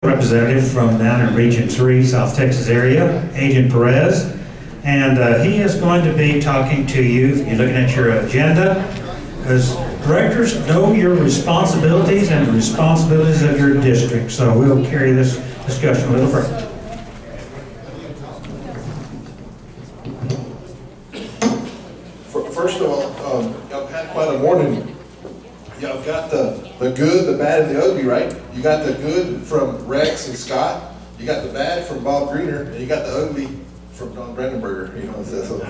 Representative from down in Region 3, South Texas area, Adrian Perez, and he is going to be talking to you. If you're looking at your agenda, because directors know your responsibilities and the responsibilities of your district, so we'll carry this discussion a little further. First of all, y'all had quite a morning. Y'all got the good, the bad, and the ugly, right? You got the good from Rex and Scott. You got the bad from Bob Greener, and you got the ugly from Don Brandenburger. You know, so. I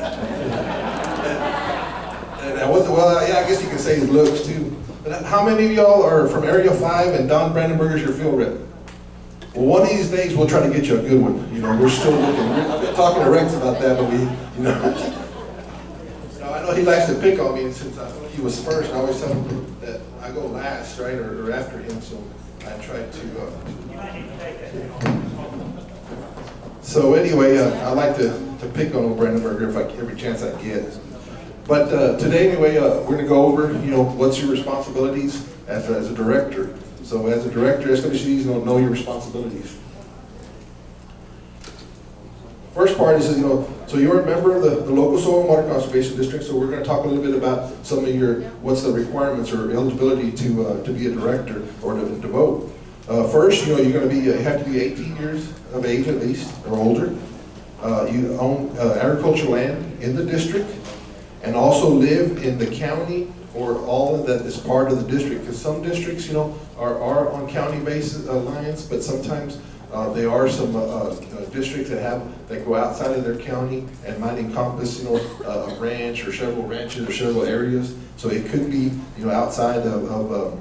guess you can say his looks too. But how many of y'all are from Area 5 and Don Brandenburger's your field rep? Well, one of these days we'll try to get you a good one. You know, we're still looking. I've been talking to Rex about that, but I know he likes to pick on me since I thought he was first. I always tell him that I go last, right, or after him, so I try to. So anyway, I like to pick on old Brandenburger every chance I get. But today, anyway, we're going to go over, what's your responsibilities as a director. So as a director, SWCBs know your responsibilities. First part is, so you're a member of the local soil and water conservation district. So we're going to talk a little bit about some of what's the requirements or eligibility to be a director or to vote. First, you have to be 18 years of age at least or older. You own agricultural land in the district, and also live in the county or all of that is part of the district. Because some districts, are on county basis lines, but sometimes. There are some districts that go outside of their county and might encompass, a ranch or several ranches or several areas. So it could be, outside of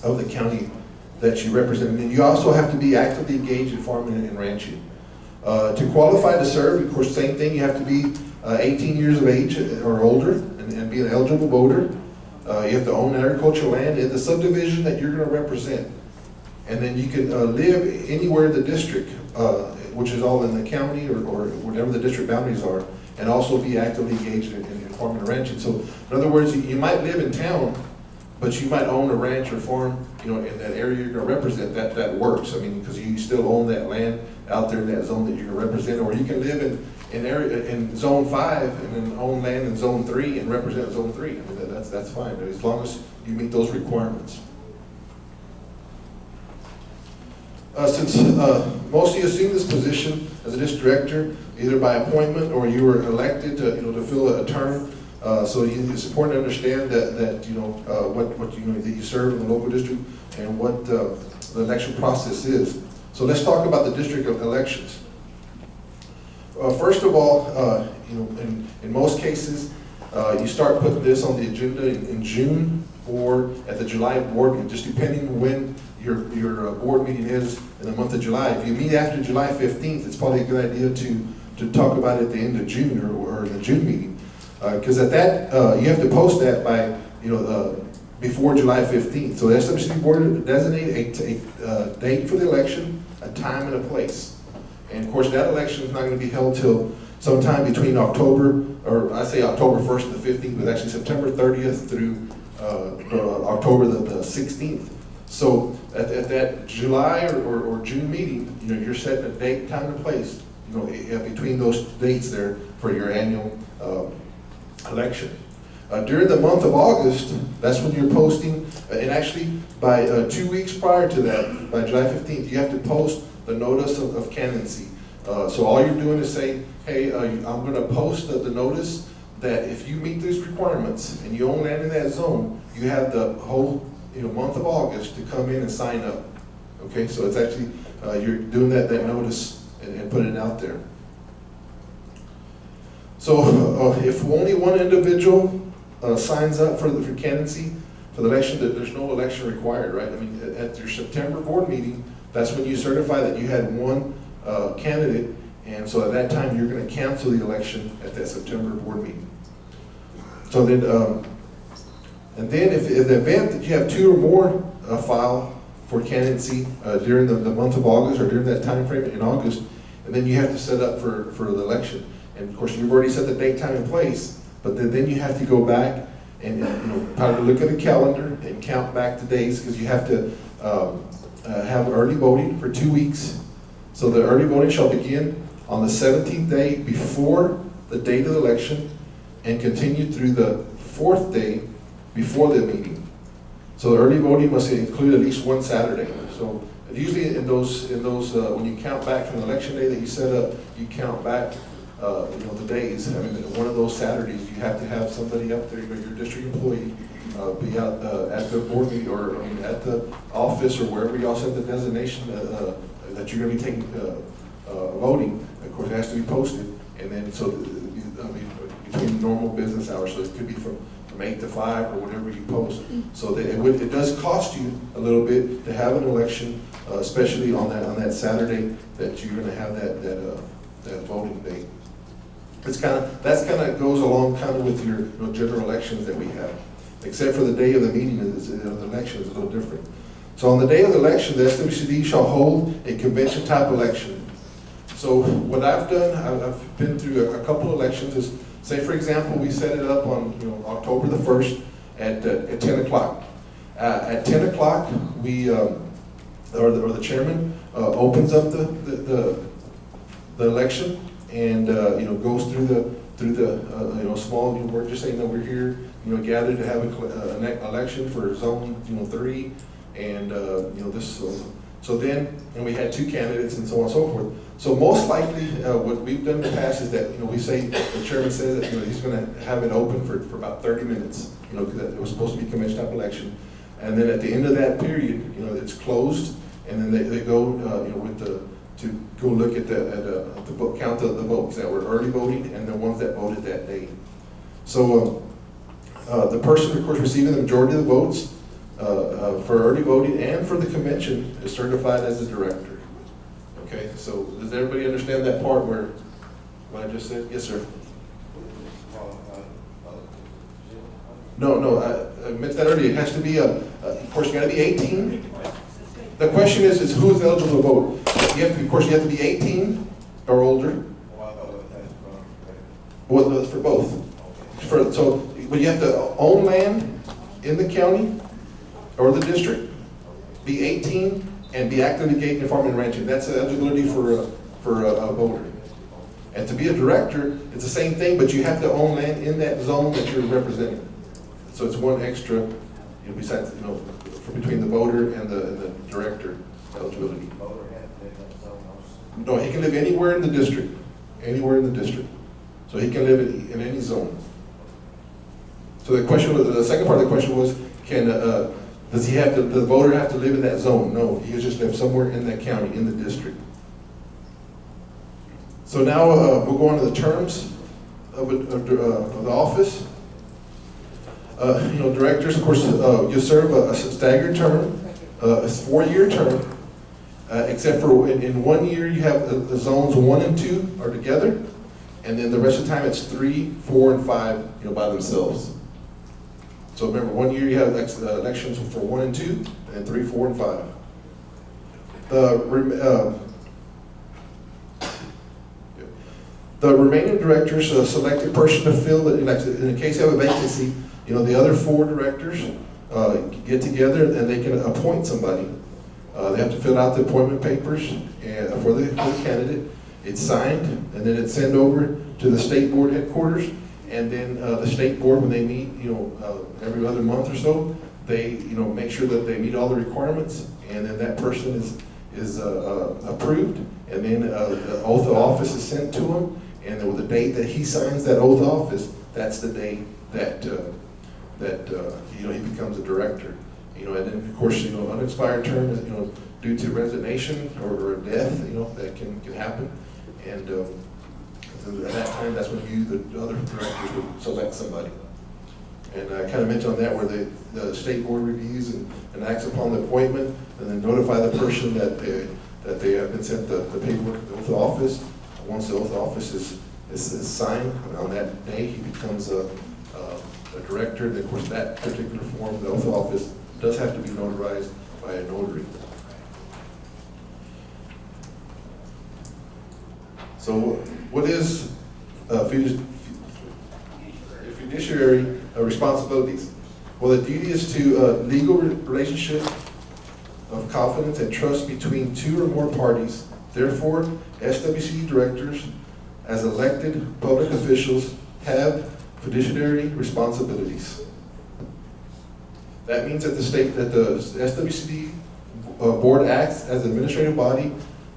the county that you represent. And you also have to be actively engaged in farming and ranching. To qualify to serve, of course, same thing. You have to be 18 years of age or older and be an eligible voter. You have to own agricultural land in the subdivision that you're going to represent. And then you can live anywhere in the district, which is all in the county or whatever the district boundaries are, and also be actively engaged in farming and ranching. So in other words, you might live in town, but you might own a ranch or farm, in that area you're going to represent. That works. I mean, because you still own that land out there in that zone that you're going to represent. Or you can live in zone 5 and then own land in zone 3 and represent zone 3. I mean, that's fine, as long as you meet those requirements. Since most of you assume this position as a district director, either by appointment or you were elected to fill a term, so it's important to understand that that you serve in the local district and what the election process is. So let's talk about the district elections. First of all, in most cases, you start putting this on the agenda in June or at the July board meeting, just depending when your board meeting is in the month of July. If you meet after July 15th, it's probably a good idea to talk about it at the end of June or the June meeting. Because at that, you have to post that by, before July 15th. So the SWCB board will designate a date for the election, a time and a place. And of course, that election is not going to be held till sometime between October 1st and the 15th, but actually September 30th through October the 16th. So at that July or June meeting, you're setting a date, time, and place, between those dates there for your annual election. During the month of August, that's when you're posting, and actually by 2 weeks prior to that, by July 15th, you have to post the notice of candidacy. So all you're doing is saying, hey, I'm going to post the notice that if you meet these requirements and you own land in that zone, you have the whole month of August to come in and sign up. Okay, so it's actually, you're doing that notice and putting it out there. So if only one individual signs up for candidacy for the election, there's no election required, right? I mean, at your September board meeting, that's when you certify that you had one candidate, and so at that time you're going to cancel the election at that September board meeting. So then, and then if in the event that you have 2 or more file for candidacy during the month of August or during that time frame in August, and then you have to set up for the election. And of course, you've already set the date, time, and place, but then you have to go back and probably look at the calendar and count back the days, because you have to have early voting for 2 weeks. So the early voting shall begin on the 17th day before the date of the election and continue through the 4th day before the meeting. So the early voting must include at least one Saturday. So usually in those when you count back from the election day that you set up, you count back the days. I mean, one of those Saturdays, you have to have somebody up there, your district employee, be out at the board meeting or at the office or wherever y'all set the designation that you're going to be taking voting. Of course, it has to be posted, and then between normal business hours, so it could be from 8 to 5 or whatever you post. So that it does cost you a little bit to have an election, especially on that Saturday that you're going to have that voting day. That's kind of goes along kind of with your general elections that we have, except for the day of the meeting. The election is a little different. So on the day of the election, the SWCB shall hold a convention type election. So what I've done, I've been through a couple of elections. Is say for example, we set it up on October the 1st at 10 o'clock. At 10 o'clock, we or the chairman opens up the election and goes through the small. We're just saying that we're here gathered to have an election for zone 3, and this. So then, and we had 2 candidates and so on and so forth. So most likely, what we've done in the past is that we say the chairman says that he's going to have it open for about 30 minutes. Because it was supposed to be a convention type election, and then at the end of that period, it's closed, and then they go to go look at the vote, count the votes that were early voting and the ones that voted that day. So the person, of course, receiving the majority of the votes for early voting and for the convention is certified as the director. Okay, so does everybody understand that part where what I just said? Yes, sir. No, I meant that earlier. It has to be of course, you got to be 18. The question is who is eligible to vote? Of course, you have to be 18 or older. Well, for both. But you have to own land in the county or the district, be 18, and be actively engaged in farming and ranching. That's eligibility for a voter. And to be a director, it's the same thing, but you have to own land in that zone that you're representing. So it's one extra, besides for between the voter and the director eligibility. No, he can live anywhere in the district, So he can live in any zone. So the second part of the question was, does the voter have to live in that zone? No, he can just live somewhere in that county, in the district. So now we'll go on to the terms of the office. Directors, of course, you serve a staggered term, a 4-year term, except for in 1 year you have the zones 1 and 2 are together, and then the rest of the time it's 3, 4, and 5, by themselves. So remember, 1 year you have elections for 1 and 2, and then 3, 4, and 5. The remaining directors select a person to fill it. In case you have a vacancy, the other 4 directors get together and they can appoint somebody. They have to fill out the appointment papers for the candidate. It's signed, and then it's sent over to the state board headquarters. And then the state board, when they meet, every other month or so, they, make sure that they meet all the requirements, and then that person is approved, and then the oath of office is sent to him, and with the date that he signs that oath of office, that's the day that he becomes a director. And then of course, unexpired term is due to resignation or death, that can happen, and. At that time, that's when the other directors would select somebody. And I kind of mentioned on that where the state board reviews and acts upon the appointment, and then notify the person that they have been sent the paperwork, the oath of office. Once the oath of office is signed, on that day he becomes a director. And of course, that particular form, the oath of office, does have to be notarized by a notary. So what is fiduciary responsibilities? Well, the duty is to legal relationship of confidence, and trust between two or more parties. Therefore, SWCD directors, as elected public officials, have fiduciary responsibilities. That means that the SWCD board acts as an administrative body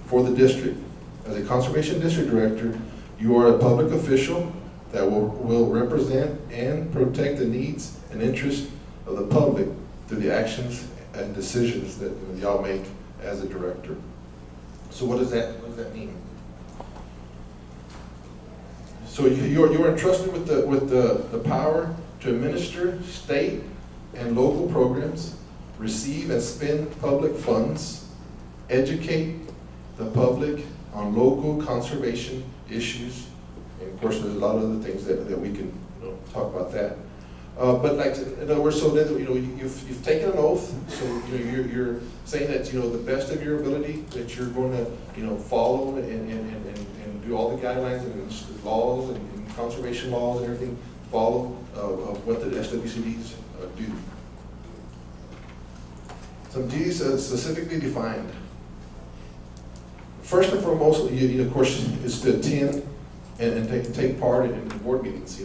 for the district. As a conservation district director, you are a public official that will represent and protect the needs and interests of the public through the actions and decisions that y'all make as a director. So what does that mean? So you are entrusted with the power to administer state and local programs, receive and spend public funds, educate the public on local conservation issues, and of course there's a lot of other things that we can talk about that. But like, in other words, so that you've taken an oath, so you're saying that the best of your ability that you're going to follow and do all the guidelines and laws and conservation laws and everything, follow of what the SWCDs do. Some duties are specifically defined. First and foremost, of course, is to attend and take part in board meetings.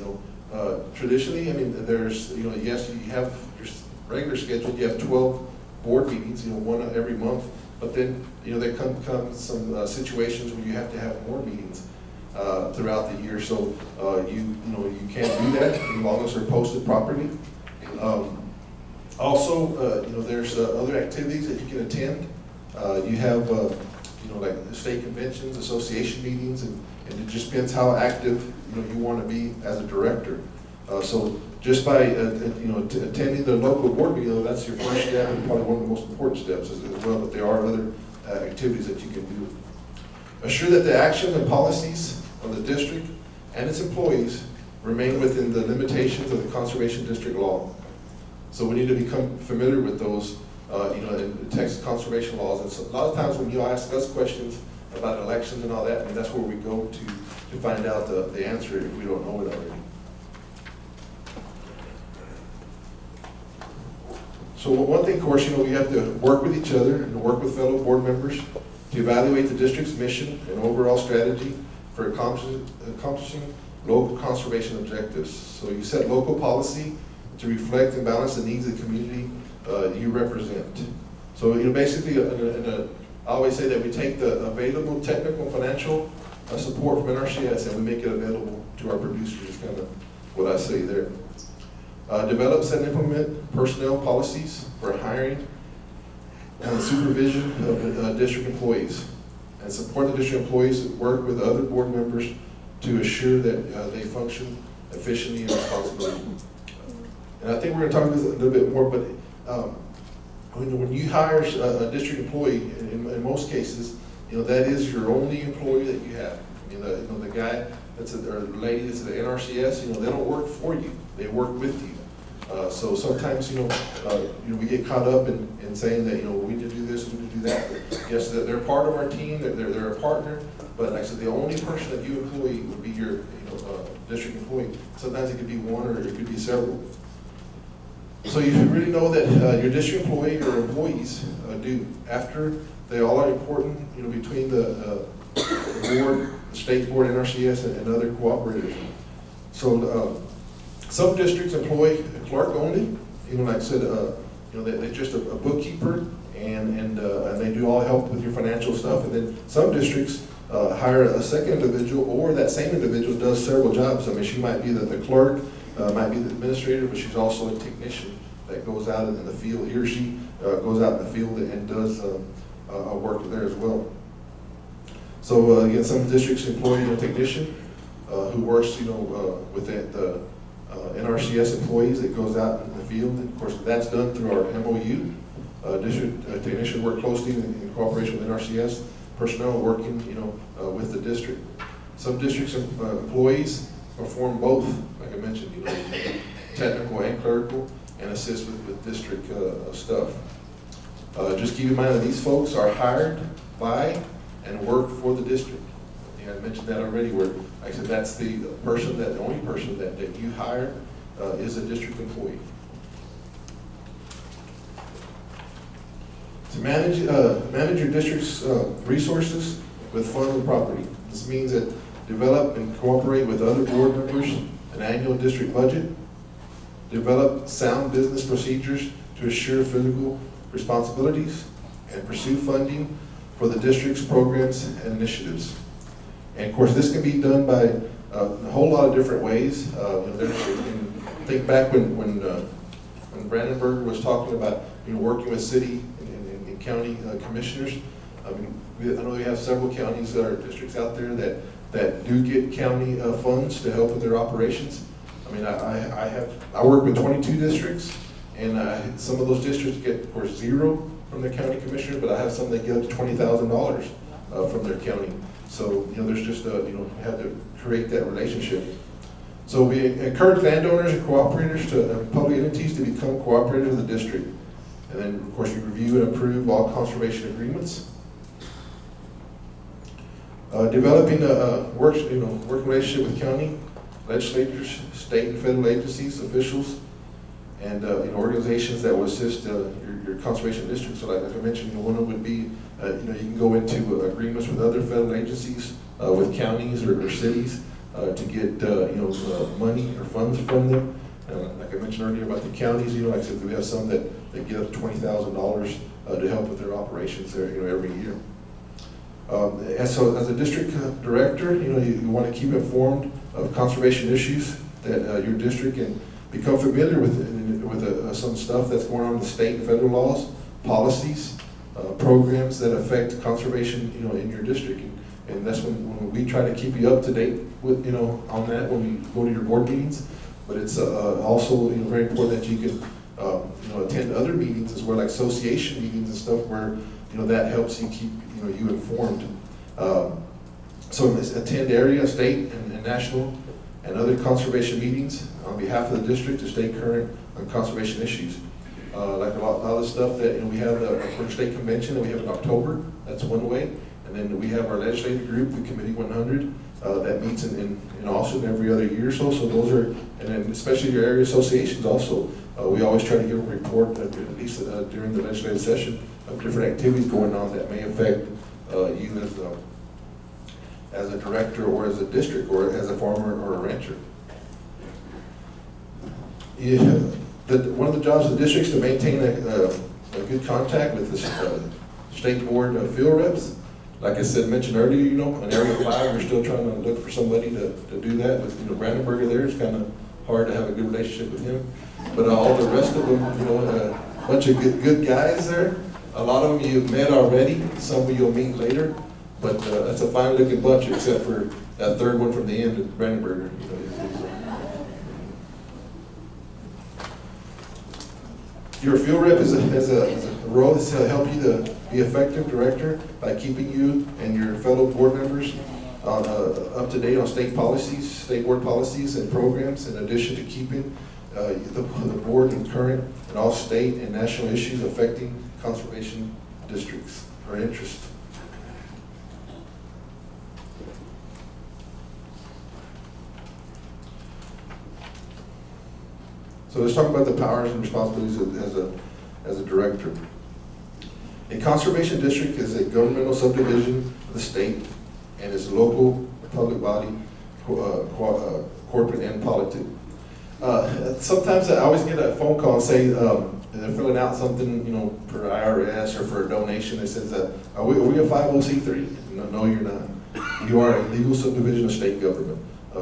Traditionally, I mean, there's, yes, you have your regular schedule. You have 12 board meetings, one every month. But then, there come some situations where you have to have more meetings throughout the year. So you can't do that as long as they're posted properly. Also, there's other activities that you can attend. You have, like state conventions, association meetings, and it just depends how active you want to be as a director. So just by attending the local board meeting, that's your first step and probably one of the most important steps as well. But there are other activities that you can do. Assure that the actions and policies of the district and its employees remain within the limitations of the Conservation District law. So we need to become familiar with those, in Texas conservation laws. And so a lot of times when you ask us questions about elections and all that, I mean, that's where we go to find out the answer if we don't know it already. So one thing, of course, we have to work with each other and work with fellow board members to evaluate the district's mission and overall strategy for accomplishing local conservation objectives. So you set local policy to reflect and balance the needs of the community you represent. So basically, I always say that we take the available technical and financial support from NRCS and we make it available to our producers, is kind of what I say there. Develop, set, and implement personnel policies for hiring and supervision of district employees, and support the district employees that work with other board members to assure that they function efficiently and responsibly. And I think we're going to talk about this a little bit more, but when you hire a district employee, in most cases, that is your only employee that you have. The guy or the lady that's at the NRCS, they don't work for you; they work with you. So sometimes, we get caught up in saying that, we need to do this, we need to do that. But yes, they're part of our team, they're a partner, but like I said, the only person that you employ would be your, district employee. Sometimes it could be one or it could be several. So you should really know that your district employee or employees do, after they all are important, between the board, the state board, NRCS, and other cooperators. So some districts employ a clerk only. Like I said, they're just a bookkeeper, and they do all help with your financial stuff. And then some districts hire a second individual, or that same individual does several jobs. I mean, she might be the clerk, might be the administrator, but she's also a technician that goes out in the field. He or she goes out in the field and does work there as well. So again, some districts employ a technician who works, with the NRCS employees that goes out in the field. And of course, that's done through our MOU. District technicians work closely in cooperation with NRCS personnel working, with the district. Some districts employees perform both, like I mentioned, technical and clerical, and assist with district stuff. Just keep in mind that these folks are hired by and work for the district. I mentioned that already, where like I said, that's the only person that you hire is a district employee. Some manage your district's resources with funds and property. This means that develop and cooperate with other board members an annual district budget, develop sound business procedures to assure fiscal responsibilities, and pursue funding for the district's programs and initiatives. And of course, this can be done by a whole lot of different ways. Think back when Brandenburg was talking about working with city and county commissioners. I mean, I know we have several counties that are districts out there that do get county funds to help with their operations. I mean, I work with 22 districts, and some of those districts get, of course, zero from their county commissioner, but I have some that get up to $20,000 from their county. So, there's just, you have to create that relationship. So we encourage landowners and cooperators to public entities to become cooperators with the district. And then, of course, we review and approve all conservation agreements. Developing a working relationship with county legislators, state and federal agencies, officials, and organizations that will assist your conservation district. So, like I mentioned, one of them would be, you can go into agreements with other federal agencies, with counties or cities, to get money or funds from them. Like I mentioned earlier about the counties, like I said, we have some that get up to $20,000 to help with their operations there, every year. As a district director, you want to keep informed of conservation issues that your district, and become familiar with some stuff that's going on in the state and federal laws, policies, programs that affect conservation, in your district. And that's when we try to keep you up to date with, on that when we go to your board meetings. But it's also, very important that you can, attend other meetings as well, like association meetings and stuff where, that helps you keep, you informed. So attend area, state, and national, and other conservation meetings on behalf of the district to stay current on conservation issues. Like a lot of the stuff that, we have the state convention that we have in October, that's one way. And then we have our legislative group, the Committee 100, that meets in Austin every other year or so. So those are, and then especially your area associations also, we always try to give a report, at least during the legislative session, of different activities going on that may affect you as a director or as a district or as a farmer or a rancher. One of the jobs of the district is to maintain a good contact with the state board field reps. Like I mentioned earlier, in Area 5, we're still trying to look for somebody to do that. With Brandenburger there, it's kind of hard to have a good relationship with him. But all the rest of them, a bunch of good guys there. A lot of them you've met already. Some of you'll meet later. But that's a fine-looking bunch, except for that third one from the end, Brandenburger. Your field rep has a role to help you to be effective director by keeping you and your fellow board members up to date on state policies, state board policies and programs, in addition to keeping the board in current in all state and national issues affecting conservation districts or interests. So let's talk about the powers and responsibilities as a director. A conservation district is a governmental subdivision of the state and is a local public body, corporate and politic. Sometimes I always get a phone call and say they're filling out something, for IRS or for a donation. It says, are we a 501c3? No, you're not. You are a legal subdivision of state government. A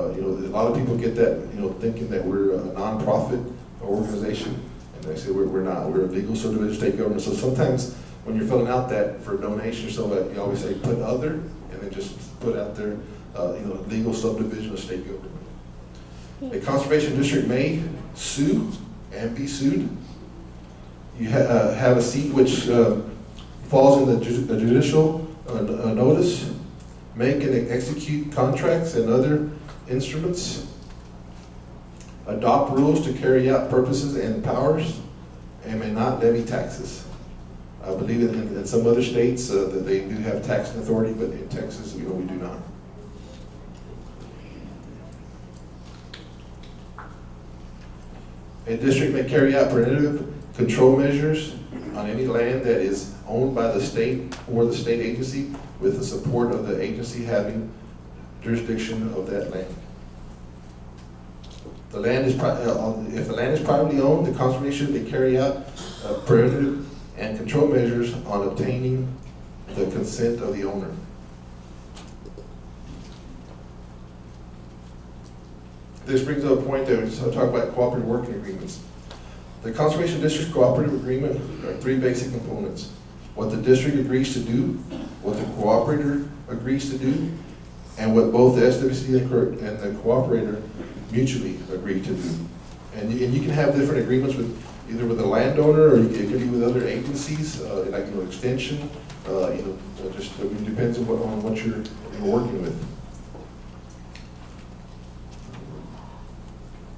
lot of people get that, thinking that we're a nonprofit organization, and they say we're not. We're a legal subdivision of state government. So sometimes when you're filling out that for a donation or so, you always say put other, and then just put out there, legal subdivision of state government. A conservation district may sue and be sued. You have a seat which falls in the judicial notice, make and execute contracts and other instruments, adopt rules to carry out purposes and powers, and may not levy taxes. I believe in some other states that they do have taxing authority, but in Texas, we do not. A district may carry out preventative control measures on any land that is owned by the state or the state agency with the support of the agency having jurisdiction of that land. The land is, if the land is privately owned, the conservation may carry out preventive and control measures on obtaining the consent of the owner. This brings up a point that we talk about cooperative working agreements. The Conservation District's cooperative agreement are three basic components: what the district agrees to do, what the cooperator agrees to do, and what both the SWCD and the cooperator mutually agree to do. And you can have different agreements with either with the landowner, or it could be with other agencies, like extension. Just it depends on what you're working with.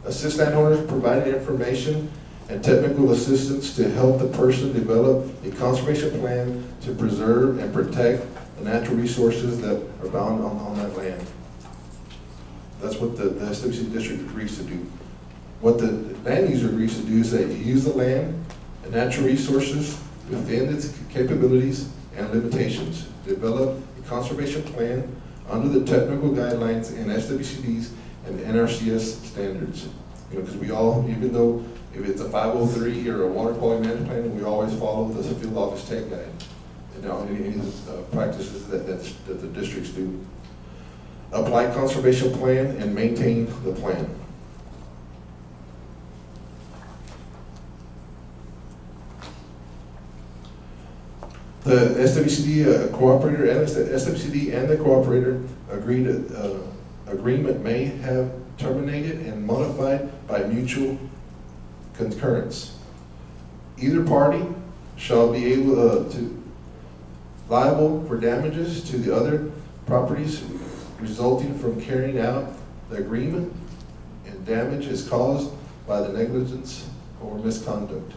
Assist landowners providing information and technical assistance to help the person develop a conservation plan to preserve and protect the natural resources that are bound on that land. That's what the SWC district agrees to do. What the land user agrees to do is that you use the land and natural resources within its capabilities and limitations. Develop a conservation plan under the technical guidelines and SWCD's and NRCS standards. Because we all, even though if it's a 503 or a water quality management plan, we always follow the field office tech guide. Any practices that the districts do. Apply conservation plan and maintain the plan. The SWCD cooperator and the SWCD and the cooperator agreement may have terminated and modified by mutual concurrence. Either party shall be able to liable for damages to the other properties resulting from carrying out the agreement, and damage is caused by the negligence or misconduct.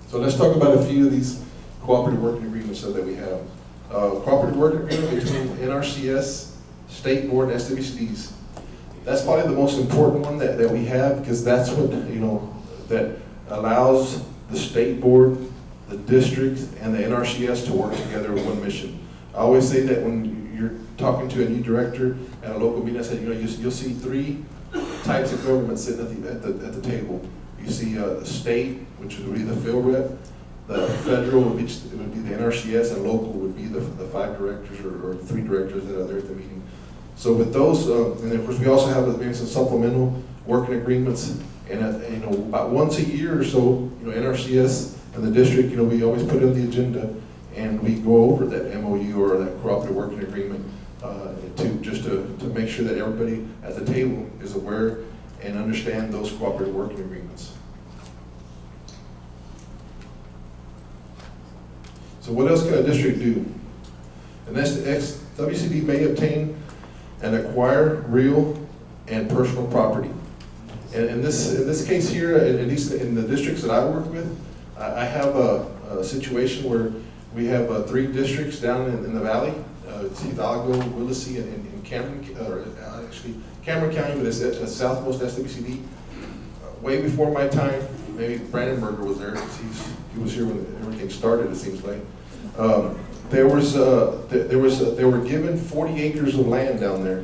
So let's talk about a few of these cooperative working agreements that we have. Cooperative working agreement between NRCS, State Board, and SWCDs. That's probably the most important one that we have, because that's what, that allows the State Board, the district, and the NRCS to work together with one mission. I always say that when you're talking to a new director at a local meeting, I said, you'll see three types of government sitting at the table. You see the state, which would be the field rep, the federal would be the NRCS, and local would be the 5 directors or 3 directors that are there at the meeting. So with those, and of course we also have maybe some supplemental working agreements, and about once a year or so, NRCS and the district, we always put it on the agenda, and we go over that MOU or that cooperative working agreement to make sure that everybody at the table is aware and understand those cooperative working agreements. So what else can a district do? And that's the WCB may obtain and acquire real and personal property. And in this case here, at least in the districts that I work with, I have a situation where we have 3 districts down in the valley. It's Hidalgo, Willacy, and Cameron, actually Cameron County, but it's at southmost SWCD. Way before my time, maybe Brandenburger was there, because he was here when everything started, it seems like. They were given 40 acres of land down there.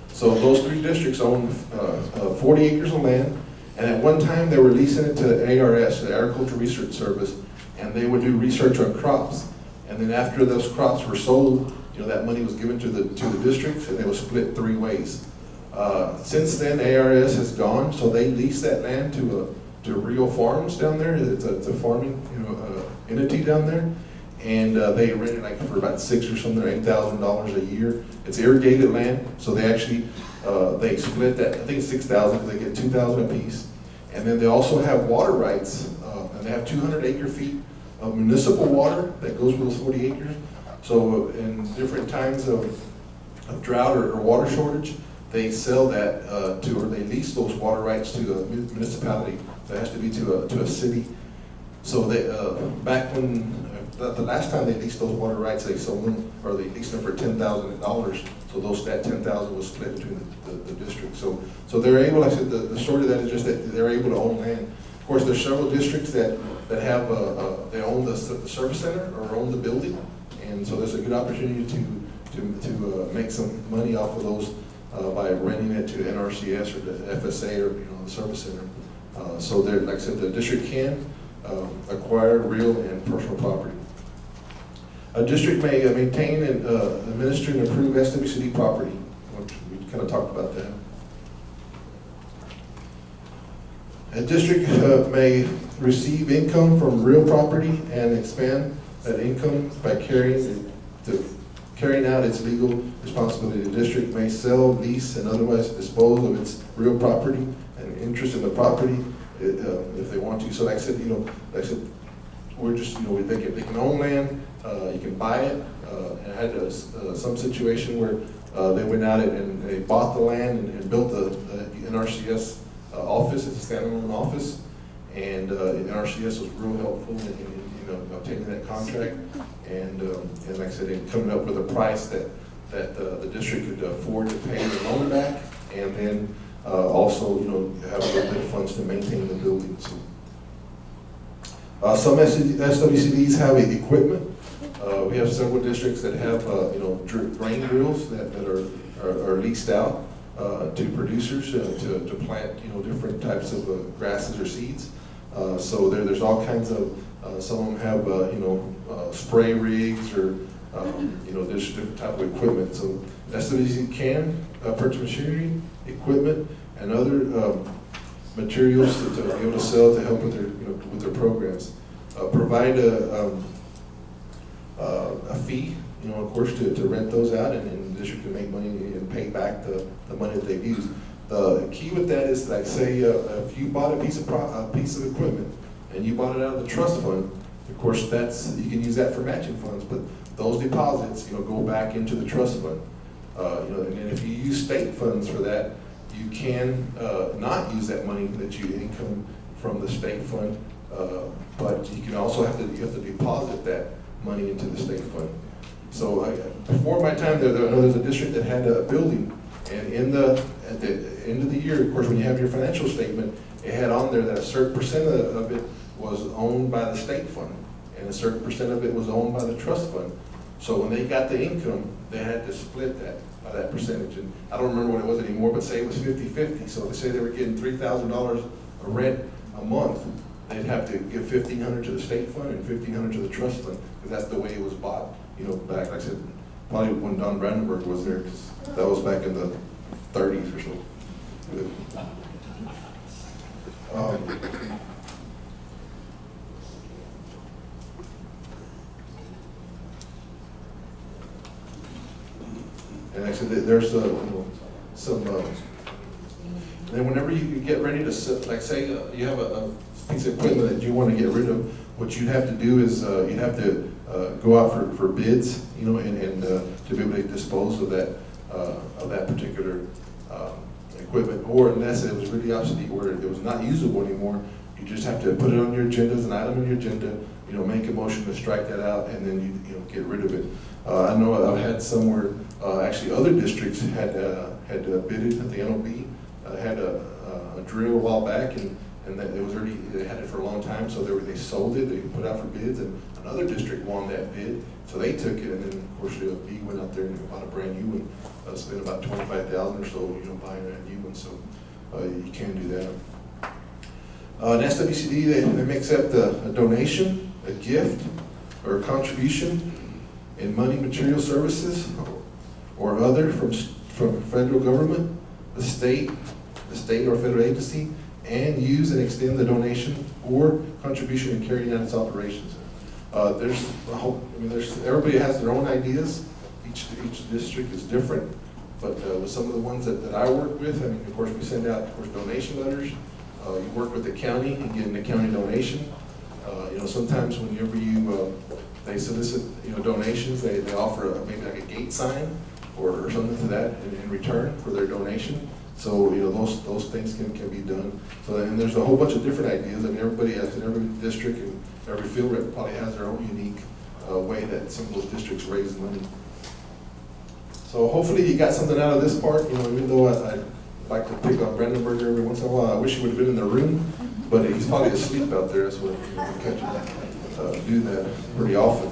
So those 3 districts owned 40 acres of land, and at one time they were leasing it to ARS, the Agricultural Research Service, and they would do research on crops. And then after those crops were sold, that money was given to the districts, and it was split 3 ways. Since then, ARS has gone, so they lease that land to Real Farms down there. It's a farming entity down there, and they rent it for about $6,000 or something, $8,000 a year. It's irrigated land, so they actually they split that. I think it's $6,000 because they get $2,000 a piece, and then they also have water rights, and they have 200 acre-feet of municipal water that goes with those 40 acres. So in different times of drought or water shortage, they sell that or they lease those water rights to a municipality. So it has to be to a city. So they back when the last time they leased those water rights, they sold them, or they leased them for $10,000. So that $10,000 was split between the districts. So they're able. Like I said, the story of that is just that they're able to own land. Of course, there's several districts that have, they own the service center or own the building, and so there's a good opportunity to make some money off of those by renting it to NRCS or the FSA or the service center. So there, like I said, the district can acquire real and personal property. A district may maintain and administer and approve SWCD property, which we kind of talked about that. A district may receive income from real property and expand that income by carrying out its legal responsibility. The district may sell, lease, and otherwise dispose of its real property and interest in the property if they want to. So like I said, we're just, they can own land, you can buy it. And I had some situation where they went out and they bought the land and built the NRCS office. It's a standalone office, and NRCS was real helpful in obtaining that contract, and like I said, in coming up with a price that the district could afford to pay the loan back, and then also have a little bit of funds to maintain the building. So, some SWCDs have equipment. We have several districts that have grain drills that are leased out to producers to plant different types of grasses or seeds. So there's all kinds of some of them have spray rigs or there's different type of equipment. So SWCD can purchase machinery, equipment, and other materials to be able to sell to help with their programs. Provide a fee, of course, to rent those out, and the district can make money and pay back the money that they've used. The key with that is, like, say, if you bought a piece of equipment and you bought it out of the trust fund, of course, you can use that for matching funds, but those deposits, go back into the trust fund. And then if you use state funds for that, you can not use that money that you income from the state fund, but you can also have to deposit that money into the state fund. So before my time there, I know there's a district that had a building, and at the end of the year, of course, when you have your financial statement, it had on there that a certain percent of it was owned by the state fund, and a certain percent of it was owned by the trust fund. So when they got the income, they had to split that by that percentage. And I don't remember what it was anymore, but say it was 50-50. So they say they were getting $3,000 of rent a month, they'd have to give $1,500 to the state fund and $1,500 to the trust fund, because that's the way it was bought. Back, like I said, probably when Don Brandenburg was there, 'cause that was back in the 30s or so. And like I said, there's some. Then whenever you get ready to set, like say you have a piece of equipment that you want to get rid of, what you'd have to do is you'd have to go out for bids, and to be able to dispose of that particular equipment, or unless it was really obsolete or it was not usable anymore, you just have to put it on your agenda as an item on your agenda, make a motion to strike that out, and then you get rid of it. I know I've had somewhere, actually other districts had bidded at the NOB, had a drill a while back, and that it was already, they had it for a long time, so they sold it, they put it out for bids, and another district won that bid, so they took it, and then of course B went out there and bought a brand new one, spent about $25,000 or so, buying a new one, so you can do that. An SWCD, they may accept a donation, a gift, or a contribution in money, material, services, or other from federal government, the state or federal agency, and use and extend the donation or contribution in carrying out its operations. Everybody has their own ideas. Each district is different, but with some of the ones that I work with, of course, we send out, donation letters. You work with the county and get a county donation. Sometimes whenever they solicit, donations, they offer maybe like a gate sign or something to that in return for their donation. So, those things can be done. So, and there's a whole bunch of different ideas, and everybody has, in every district and every field rep probably has their own unique way that some of those districts raise money. So hopefully you got something out of this part, even though I'd like to pick on Brandenburg every once in a while. I wish he would have been in the room, but he's probably asleep out there. That's what we catch him do that pretty often.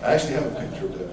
I actually have a picture of that.